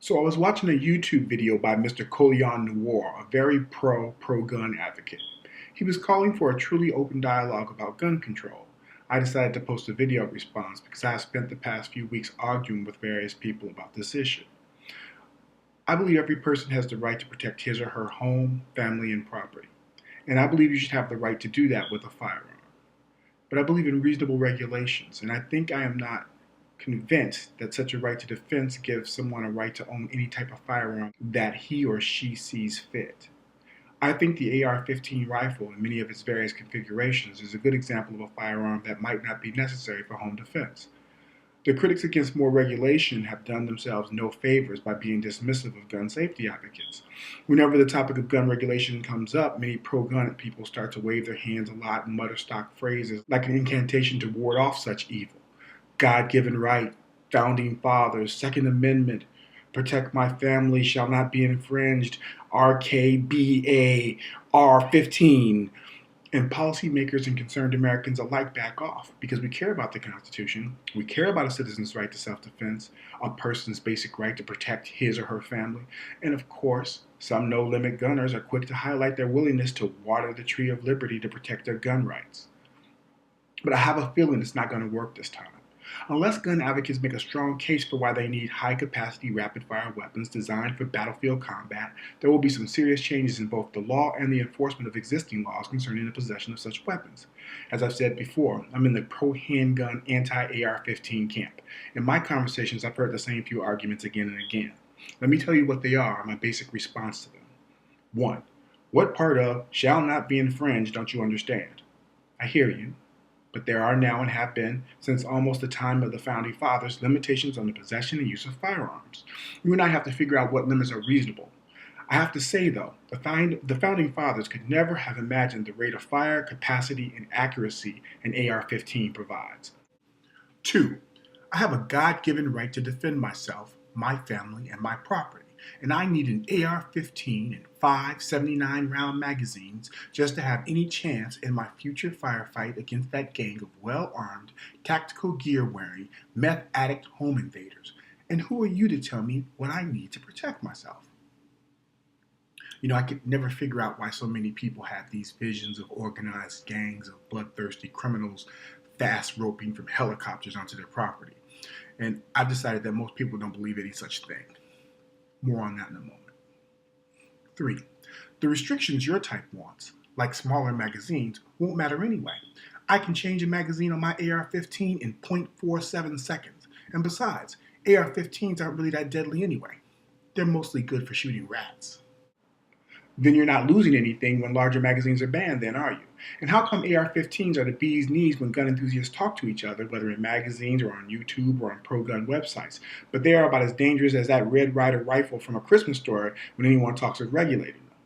So I was watching a YouTube video by Mr. Colion Noir, a very pro-gun advocate. He was calling for a truly open dialogue about gun control. I decided to post a video response because I have spent the past few weeks arguing with various people about this issue. I believe every person has the right to protect his or her home, family, and property. And I believe you should have the right to do that with a firearm. But I believe in reasonable regulations, and I think I am not convinced that such a right to defense gives someone a right to own any type of firearm that he or she sees fit. I think the AR-15 rifle in many of its various configurations is a good example of a firearm that might not be necessary for home defense. The critics against more regulation have done themselves no favors by being dismissive of gun safety advocates. Whenever the topic of gun regulation comes up, many pro-gun people start to wave their hands a lot and mutter stock phrases like an incantation to ward off such evil. God-given right, founding fathers, Second Amendment, protect my family shall not be infringed, RKBA, R15. And policymakers and concerned Americans alike back off because we care about the Constitution, we care about a citizen's right to self-defense, a person's basic right to protect his or her family, and of course, some no-limit gunners are quick to highlight their willingness to water the tree of liberty to protect their gun rights. But I have a feeling it's not going to work this time. Unless gun advocates make a strong case for why they need high-capacity rapid-fire weapons designed for battlefield combat, there will be some serious changes in both the law and the enforcement of existing laws concerning the possession of such weapons. As I've said before, I'm in the pro-handgun, anti-AR-15 camp. In my conversations, I've heard the same few arguments again and again. Let me tell you what they are and my basic response to them. 1. What part of shall not be infringed don't you understand? I hear you. But there are now and have been, since almost the time of the Founding Fathers, limitations on the possession and use of firearms. You and I have to figure out what limits are reasonable. I have to say, though, the Founding Fathers could never have imagined the rate of fire, capacity, and accuracy an AR-15 provides. 2. I have a God-given right to defend myself, my family, and my property, and I need an AR-15 and 5 79-round magazines just to have any chance in my future firefight against that gang of well-armed, tactical gear-wearing, meth-addict home invaders. And who are you to tell me what I need to protect myself? You know, I could never figure out why so many people have these visions of organized gangs of bloodthirsty criminals fast roping from helicopters onto their property. And I've decided that most people don't believe any such thing. More on that in a moment. 3. The restrictions your type wants, like smaller magazines, won't matter anyway. I can change a magazine on my AR-15 in 0.47 seconds. And besides, AR-15s aren't really that deadly anyway. They're mostly good for shooting rats. Then you're not losing anything when larger magazines are banned, then, are you? And how come AR-15s are the bee's knees when gun enthusiasts talk to each other, whether in magazines or on YouTube or on pro-gun websites, but they are about as dangerous as that Red Ryder rifle from a Christmas story when anyone talks of regulating them?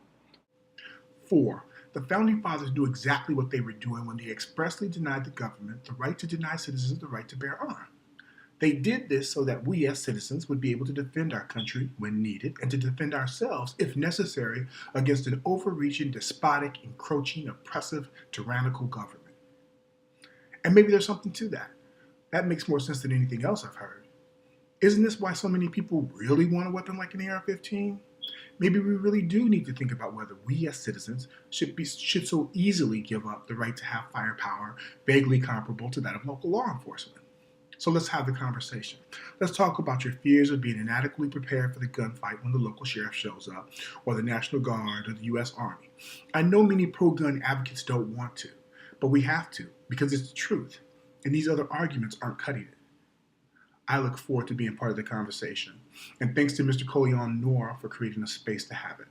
4. The Founding Fathers knew exactly what they were doing when they expressly denied the government the right to deny citizens the right to bear arms. They did this so that we as citizens would be able to defend our country when needed and to defend ourselves, if necessary, against an overreaching, despotic, encroaching, oppressive, tyrannical government. And maybe there's something to that. That makes more sense than anything else I've heard. Isn't this why so many people really want a weapon like an AR-15? Maybe we really do need to think about whether we as citizens should so easily give up the right to have firepower vaguely comparable to that of local law enforcement. So let's have the conversation. Let's talk about your fears of being inadequately prepared for the gunfight when the local sheriff shows up, or the National Guard, or the U.S. Army. I know many pro-gun advocates don't want to, but we have to, because it's the truth, and these other arguments aren't cutting it. I look forward to being part of the conversation, and thanks to Mr. Colion Noir for creating a space to have it.